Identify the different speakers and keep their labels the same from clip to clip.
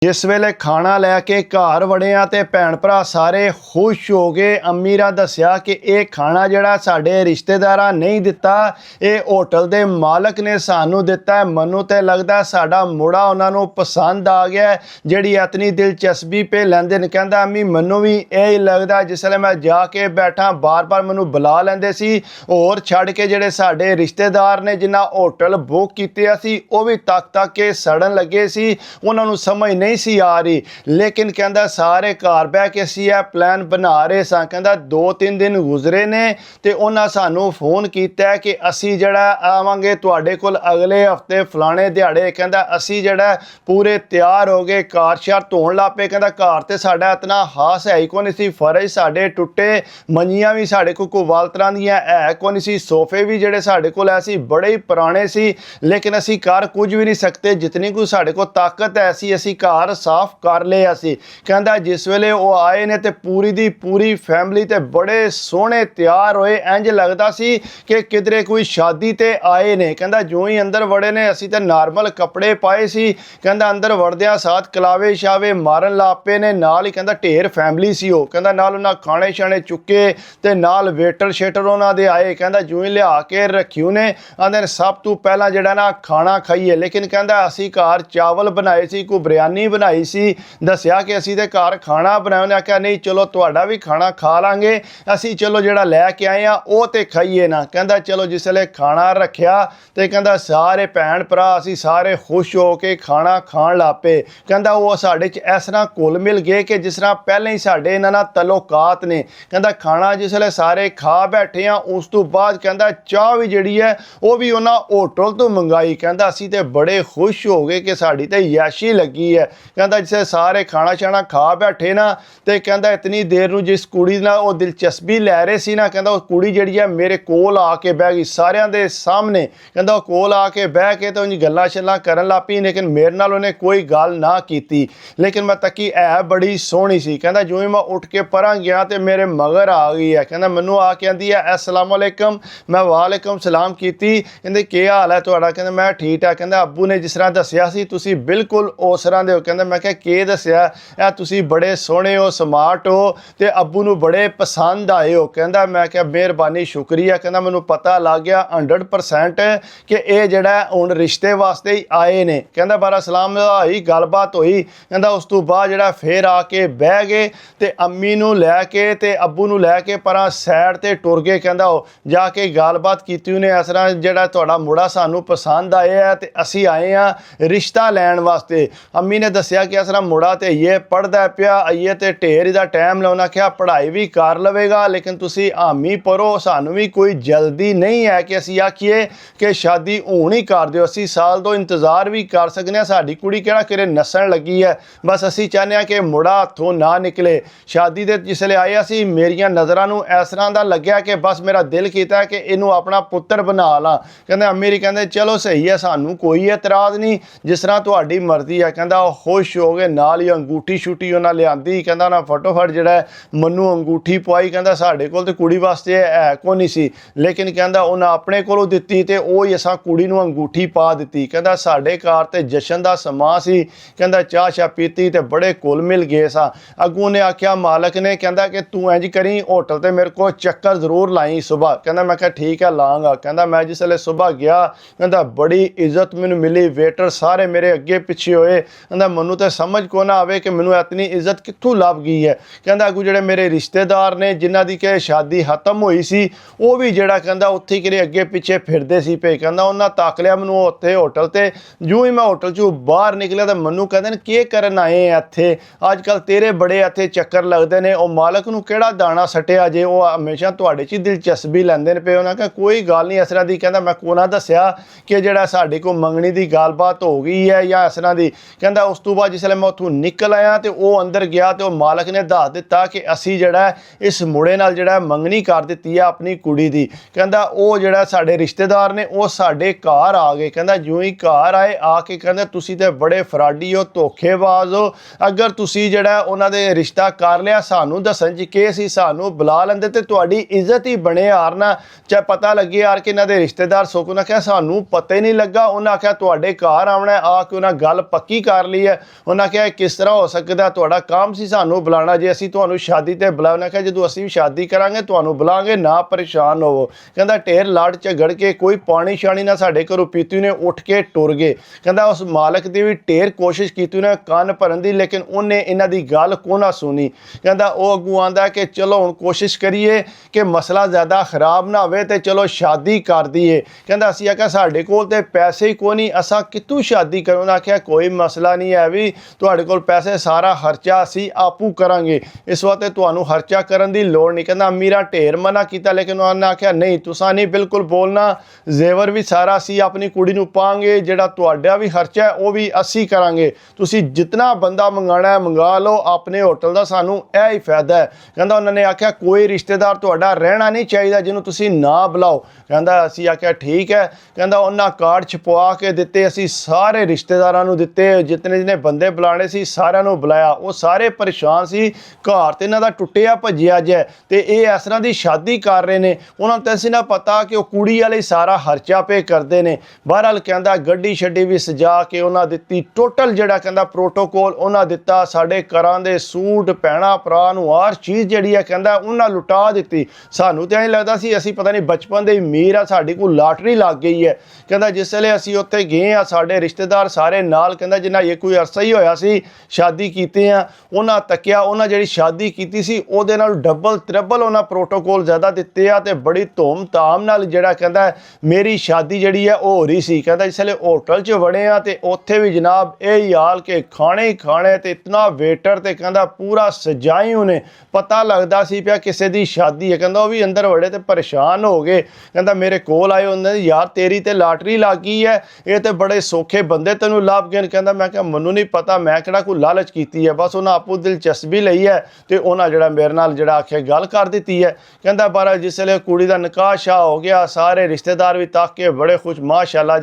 Speaker 1: जिस वेले खाना लैके घर वड़िया तो भैन भरा सारे खुश हो गए। अम्मी रा दस्या कि ये खाना जिहड़ा साडे रिश्तेदारां नहीं दिता, ये होटल दे मालक ने सानू दिता है। मनु तो लगदा साडा मुड़ा उन्हां नू पसंद आ गया, जिहड़ी इतनी दिलचस्पी पे लैंदे ने। कहंदा अम्मी मैनू भी यही लगदा, जिसले मैं जाके बैठा बार बार मैनू बुला लैंदे सी। होर छड़ के जिहड़े साडे रिश्तेदार ने जिन्हां होटल बुक कीते सी वो भी तक तक के सड़न लगे सी, उन्हां नू समझ नहीं सी आ रही। लेकिन कहंदा सारे घर बह के असीं यह प्लान बना रहे सां। कहंदा 2-3 दिन गुजरे ने ते उन्हां सानू फोन कीता कि असीं जिहड़ा आवांगे तुहाडे कोल अगले हफ्ते फलाणे दिहाड़े। कहंदा असीं जिहड़ा पूरे तैयार हो गए, कार शार धोण लग पे। कहंदा घर ते साडा इतना खास है ही कोई सी, फर्श साडे टुटे, मंजियां भी साडे कोल वाल तरह दियां है कोई सी, सोफे भी जिहड़े साडे कोल है सी बड़े ही पुराने सी। लेकिन असीं कर कुछ भी नहीं सकते, जितनी कोई साडे कोल ताकत है सी असीं घर साफ कर लिया सी। कहंदा जिस वेले वो आए ने ते पूरी दी पूरी फैमिली ते बड़े सोहने तैयार होए, इंज लगदा सी कि किधरे कोई शादी ते आए ने। कहंदा जो ही अंदर वड़े ने असीं ते नॉर्मल कपड़े पाए सी। कहंदा अंदर वड़दियां साथ कलावे शावे मारन लग पे ने, नाल ही कहंदा ढेर फैमिली सी हो। कहंदा नाल उन्हां खाने शाने चुके ते नाल वेटर शेटर उन्हां दे आए। कहंदा जो ही लिया के रखियो ने, आंदे सब तो पहला जिहड़ा ना खाना खाइए। लेकिन कहंदा असीं घर चावल बनाए सी, कोई बिरयानी बनाई सी। दस्या कि असीं ते घर खाना बनाया। उन्हें आख्या नहीं चलो तुहाडा भी खाना खा लांगे, असीं चलो जिहड़ा लैके आए आ वो ते खाइए ना। कहंदा चलो जिसले खाना रखिया ते कहंदा सारे भैन भरा असीं सारे खुश हो के खाना खाण लग पे। कहंदा वो साडे च इस तरह घुल मिल गए कि जिस तरह पहले ही साडे इन्हां नाल तल्लुकात ने। कहंदा खाना जिसले सारे खा बैठे आ, उस तो बाद कहंदा चाह भी जिहड़ी है वो भी उन्हां होटल तो मंगाई। कहंदा असीं ते बड़े खुश हो गए कि साडी ते याशी लगी है। कहंदा जिसे सारे खाना शाना खा बैठे ना ते कहंदा इतनी देर नूं जिस कुड़ी नाल वो दिलचस्पी लै रहे सी ना, कहंदा वो कुड़ी जिहड़ी है मेरे कोल आके बह गई सारियां दे सामने। कहंदा वो कोल आके बह के तो उंज गल्लां शल्लां करन लग पई, लेकिन मेरे नाल उन्हें कोई गल ना कीती। लेकिन मैं तकी है बड़ी सोहनी सी। कहंदा जो ही मैं उठ के परां गया तो मेरे मगर आ गई है। कहंदा मैनू आके आंदी है अस्सलाम वालेकुम। मैं वालेकुम सलाम कीती। कहंदे की हाल है तुहाडा? कहंदा मैं ठीक है। कहंदा अब्बू ने जिस तरह दस्सिया सी तुसीं बिल्कुल उस तरह दे हो। कहंदा मैं क्या के दस्सिया है, तुसीं बड़े सोहने हो, स्मार्ट हो ते अब्बू नू बड़े पसंद आए हो। कहंदा मैं क्या मेहरबानी शुक्रिया। कहंदा मैनू पता लग गया 100% कि ये जिहड़ा हुण रिश्ते वास्ते ही आए ने। कहंदा बारा सलाम होई, गलबात होई। कहंदा उस तो बाद जिहड़ा फिर आके बह गए ते अम्मी नू लैके ते अब्बू नू लैके परां सैड ते टुर गए। कहंदा जाके गलबात कीती उन्हें इस तरह जिहड़ा तुहाडा मुड़ा सानू पसंद आया है ते असीं आए आ रिश्ता लैण वास्ते। अम्मी ने दस्सिया कि इस तरह मुड़ा तो ये पढ़दा पिया, आइए तो ढेर इहदा टाइम लाउणा। आख्या पढ़ाई भी कर लवेगा लेकिन तुसीं हामी पढ़ो, सानू भी कोई जल्दी नहीं है कि असीं आखिए कि शादी हुण ही कर दिओ। असीं साल तो इंतज़ार भी कर सकने, साडी कुड़ी किहड़ा किरे नस्सण लगी है। बस असीं चाहते हैं कि मुड़ा हत्थों ना निकले। शादी दे जिसले आए असीं मेरियां नज़रां नूं इस तरह दा लग्या कि बस मेरा दिल कीता कि इनू अपना पुत्तर बना ला। कहंदे अम्मी कहंदे चलो सही है, सानू कोई एतराज़ नहीं, जिस तरह तुहाडी मर्जी है। कहंदा खुश हो गए, नाल ही अंगूठी शूठी उन्हें लियांदी। कहंदा उन्हें फटोफट जिहड़ा मन्नू अंगूठी पवाई। कहंदा साडे कोल ते कुड़ी वास्ते है कोई नहीं सी, लेकिन कहंदा उन्हें अपने कोलों दित्ती ते वो ही असां कुड़ी नूं अंगूठी पा दित्ती। कहंदा साडे घर ते जशन दा समा सी। कहंदा चाह शाह पीती ते बड़े घुल मिल गए सा। अग्गों ने आख्या मालक ने, कहंदा कि तू इंज करी होटल ते मेरे को चक्कर जरूर लाई सुबह। कहंदा मैं क्या ठीक है लाँगा। कहंदा मैं जिसले सुबह गया कहंदा बड़ी इज्जत मैनू मिली, वेटर सारे मेरे अगे पिछे होए। कहंदा मैनू तो समझ को ना आवे कि मैनू इतनी इज्जत कित्थों लभ गई है। कहंदा अगू जिहड़े मेरे रिश्तेदार ने जिन्हां दी कि शादी खत्म हुई सी वो भी जिहड़ा कहंदा उत्थे किरे अगे पिछे फिरदे सी पे। कहंदा उन्हां तक लिया मैनू उत्थे होटल ते। जो ही मैं होटल चों बाहर निकलिया तो मैनू कहंदे ने के करन आए इत्थे, अजकल तेरे बड़े इत्थे चक्कर लगदे ने, ओ मालक नू किहड़ा दाना सटिया जे, वो हमेशा तुहाडे च दिलचस्पी लैंदे ने पे। उन्हां कहा कोई गल नहीं इस तरह दी। कहंदा मैं कोना दस्सिया कि जिहड़ा साडे कोल मंगनी दी गलबात हो गई है या इस तरह दी। कहंदा उस तो बाद जिसले मैं उत्थों निकल आया तो वह अंदर गया तो मालक ने दस दिता कि असी जिहड़ा इस मुड़े नाल जिहड़ा मंगनी कर दित्ती है अपनी कुड़ी दी। कहंदा वो जिहड़ा साडे रिश्तेदार ने वो साडे घर आ गए। कहंदा जो ही घर आए आके कहंदे तुसीं ते बड़े फराडी हो, धोखेबाज हो, अगर तुसीं जिहड़ा उन्हां दे रिश्ता कर लिया सानू दस्सण च के सी, सानू बुला लैंदे ते तुहाडी इज्जत ही बने यार ना, चाहे पता लगे यार कि इन्हां दे रिश्तेदार। सुख उन्हें आख्या सानू पता ही नहीं लगा। उन्हें आख्या तुहाडे घर आवना आके उन्हें गल पक्की कर ली है। उन्हें कहा किस तरह हो सकता, तुहाडा काम सी सानू बुलाना, जे असीं तुहानू शादी ते बुलाया। उन्हें कहा जदों असीं भी शादी करांगे तुहानू बुलांगे, ना परेशान होवो। कहंदा ढेर लाड़ झगड़ के कोई पानी शानी ना साडे घरों पीती ने उठ के टुर गए। कहंदा उस मालक दी भी ढेर कोशिश की उन्हें कंन भरन दी, लेकिन उन्हें इन्हां दी गल को ना सुनी। कहंदा वो अगू आंदा कि चलो हुण कोशिश करिए कि मसला ज़्यादा खराब ना होवे ते चलो शादी कर दईए। कहंदा असीं आख्या साडे कोल ते पैसे ही कोई नहीं, असां कित्थों शादी करूं। उन्हें आख्या कोई मसला नहीं है, भी तुहाडे कोल पैसे सारा खर्चा असीं आपू करांगे, इस वास्ते तुहानू खर्चा करन दी लोड़ नहीं। कहंदा अमीरा ढेर मना कीता, लेकिन उन्होंने आख्या नहीं तुसां नहीं बिल्कुल बोलना, जेवर भी सारा असीं अपनी कुड़ी नू पांगे, जिहड़ा तुहाडा भी खर्चा है वो भी असीं करांगे, तुसीं जितना बंदा मंगाना है मंगा लो, अपने होटल दा सानू यह ही फायदा है। कहंदा उन्होंने आख्या कोई रिश्तेदार तुहाडा रहना नहीं चाहिए जिन्हों तुसीं ना बुलाओ। कहंदा असीं आख्या ठीक है। कहंदा उन्हां कार्ड छपवा के दिते, असीं सारे रिश्तेदारां नू दिते, जितने जितने बंदे बुलाने सी सारिआं नू बुलाया। वो सारे परेशान सी, घर ते इन्हां दा टुੱਟਿਆ ਭੱਜਿਆ ਜਿਹਾ ते ये इस तरह की शादी कर रहे हैं। उन्होंने तो इसी ना पता कि वह कुड़ी वाले सारा खर्चा पे करते हैं। बहरहाल कहंदा गड्डी शड्डी भी सजा के उन्हें दिती, टोटल जिहड़ा कहंदा प्रोटोकॉल उन्हें दिता, साडे घरां दे सूट भैणां भरावां नूं हर चीज़ जिहड़ी है कहंदा उन्हें लुटा दी। सानू तो ऐं लगदा सी असीं पता नहीं बचपन दे अमीर आ, साडी कोई लाटरी लग गई है। कहंदा जिस वेले असीं उत्थे गए आ साडे रिश्तेदार सारे नाल, कहंदा जिन्ना ये कोई अरसा ही होया सी शादी कीती आ, उन्हें तकिया उन्हें जिहड़ी शादी कीती सी उहदे नाल डबल त्रिबल उन्हें प्रोटोकॉल ज़्यादा दिते आ ते बड़ी धूम धाम नाल जिहड़ा कहंदा मेरी शादी जिहड़ी है वो हो रही सी। कहंदा जिसले होटल च वड़े आ ते उत्थे भी जनाब यही हाल के खाने ही खाने ते इतना वेटर ते कहंदा पूरा सजाई उन्हें, पता लगदा सी पिया किसी दी शादी है। कहंदा वो भी अंदर वड़े ते परेशान हो गए। कहंदा मेरे कोल आए उन्हें यार तेरी ते लाटरी लग गई है, ये ते बड़े सौखे बंदे तैनूं लभ गए। कहंदा मैं क्या मैनूं नहीं पता, मैं किहड़ा कोई लालच कीती है, बस उन्हें आपू दिलचस्पी लई है ते उन्हें जिहड़ा मेरे नाल जिहड़ा आखे गल कर दी है। कहंदा बारा जिसले कुड़ी दा निकाह शाह हो गया, सारे रिश्तेदार भी तक के बड़े खुश, माशाअल्लाह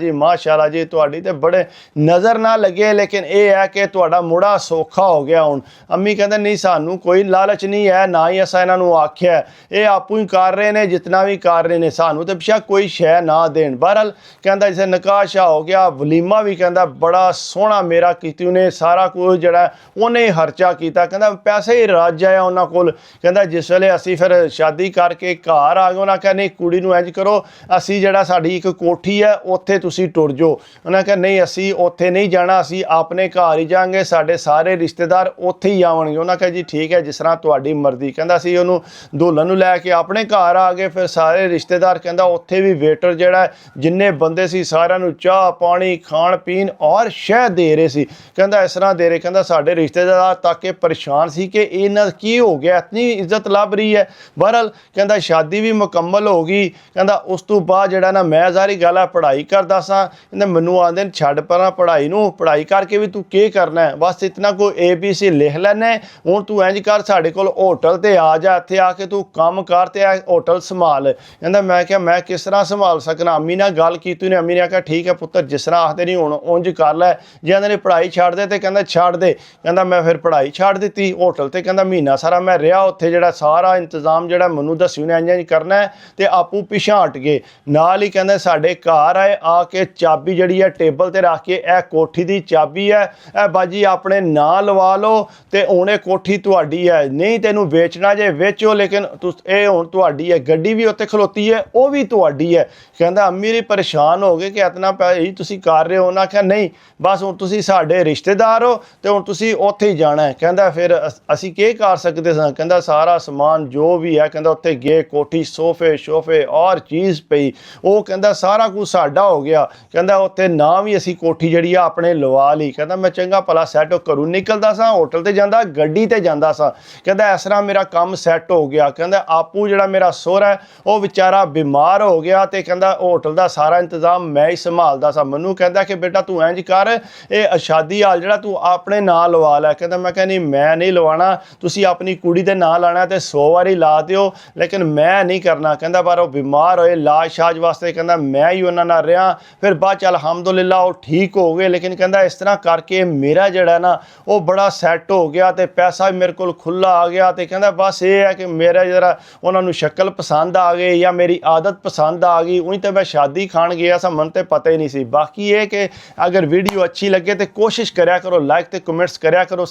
Speaker 1: जी तुहाडी ते बड़े नज़र ना लगे, लेकिन यह है कि तुहाडा मुड़ा सौखा हो गया। हुण अम्मी कहंदे नहीं सानू कोई लालच नहीं है, ना ही असां इन्हां नूं आख्या, ये आपू ही कर रहे हैं, जितना भी कर रहे हैं, सानू तो पिछा कोई शै ना देन। बहरहाल कहंदा जिसे निकाह शाह हो गया, वलीमा भी कहंदा बड़ा सोहना मेरा कीती उन्हें, सारा कुछ जिहड़ा उन्हें खर्चा किया। कहंदा पैसे ही रज आया उन्हां कोल। कहंदा जिस वेले असीं फिर शादी करके घर आ गए, उन्हें कहा नहीं कुड़ी नूं इंज करो, असीं जिहड़ा साडी एक कोठी है उत्थे तुसीं टुर जाओ। उन्हें कहा नहीं असीं उत्थे नहीं जाना, असीं अपने घर ही जाएंगे, साडे सारे रिश्तेदार उत्थे ही आवणगे। उन्हें कहा जी ठीक है जिस तरह तुहाडी मर्जी। कहंदा असीं उहनूं दुल्हन नूं लैके अपने घर आ गए, फिर सारे रिश्तेदार कहंदा उत्थे भी वेटर जिहड़ा जिन्ने बंदे सी सारिआं नूं चाह पानी खाण पीण और शह दे रहे सी। कहंदा इस तरह दे रहे, कहंदा साडे रिश्तेदार तक के परेशान सी कि इन्हां की हो गया, इतनी इज्जत लभ रही है। बहरहाल कहंदा शादी भी मुकम्मल हो गई। कहंदा उस तो बाद जिहड़ा ना मैं ज़ाहिर गल है पढ़ाई करदा सां, कहंदा मैनूं आंदे ने छड्ड परां पढ़ाई नूं, पढ़ाई करके भी तू की करना है, बस इतना कोई ABC लिख लैना है, हुण तू इंज कर साडे कोल होटल ते आ जा, इत्थे आके तू काम कर ते होटल संभाल। कहंदा मैं क्या मैं किस तरह संभाल सकना। अम्मी नाल गल कीती ने, अम्मी ने आख्या ठीक है पुत्तर जिस तरह आखदे नहीं हुण उंज कर लै, जे आंदे ने पढ़ाई छड्ड दे ते कहंदा छड्ड दे। कहंदा मैं फिर पढ़ाई छड्ड दित्ती, होटल ते कहंदा महीना सारा मैं रहा उत्थे, जिहड़ा सारा इंतजाम जिहड़ा मैनूं दस्सी ने इंज करना है ते आपू पिछां हट गए। नाल ही कहंदे साडे घर आए, आके चाबी जिहड़ी है टेबल ते रख के ए कोठी दी चाबी है, ए बाजी अपने नां लवा लो ते हुण इह कोठी तुहाडी है, नहीं तैनूं वेचना जे वेचो, लेकिन ये हुण तुहाडी है, गड्डी भी उत्ते खलोती है वो भी तुहाडी है। कहंदा अम्मी भी परेशान हो गए कि इतना भाई तुसीं कर रहे हो। उन्हें आख्या नहीं बस हुण तुसीं साडे रिश्तेदार हो ते हुण तुसीं उत्थे ही जाना है। कहंदा फिर असीं की कर सकदे सां। कहंदा सारा समान जो भी है कहंदा उत्थे गए, कोठी सोफे शोफे और चीज़ पई, वो कहंदा सारा कुछ साडा हो गया। कहंदा उत्थे ना भी असीं कोठी जिहड़ी आ अपने लवा ली। कहंदा मैं चंगा भला सैट घरों निकलदा सां, होटल ते जांदा, गड्डी ते जांदा सां। कहंदा इस तरह मेरा काम सैट हो गया। कहंदा आपू जिहड़ा मेरा सोहरा है वो बेचारा बीमार हो गया ते कहंदा होटल दा सारा इंतजाम मैं ही संभालदा सां। मैनूं कहंदा कि बेटा तू इंज कर, ये शादी हाल जिहड़ा तू अपने नां लवा लै। कहंदा मैं कहा नहीं मैं नहीं लवाना, तुसीं अपनी कुड़ी दे नां लाना ते 100 वारी ला दिओ, लेकिन मैं नहीं करना। कहंदा पर वो बीमार होए, इलाज शाज वास्ते कहंदा मैं ही उन्हां नाल रहा, फिर बाद चल अलहमदुलिल्लाह वो ठीक हो गए। लेकिन कहंदा इस तरह करके मेरा जिहड़ा ना वो बड़ा सैट हो गया ते पैसा भी मेरे कोल खुला आ गया। ते कहंदा बस ये है कि मेरा जरा उन्हां नूं शक्ल पसंद आ गई या मेरी आदत पसंद आ गई, उहीं ते मैं शादी खान गया सा, मन ते पता ही नहीं सी। बाकी ये कि अगर वीडियो अच्छी लगे तो कोशिश ਕੋਸ਼ਿਸ਼ ਕਰਿਆ ਕਰੋ, ਲਾਈਕ ਤੇ ਕਮੈਂਟਸ ਕਰਿਆ ਕਰੋ,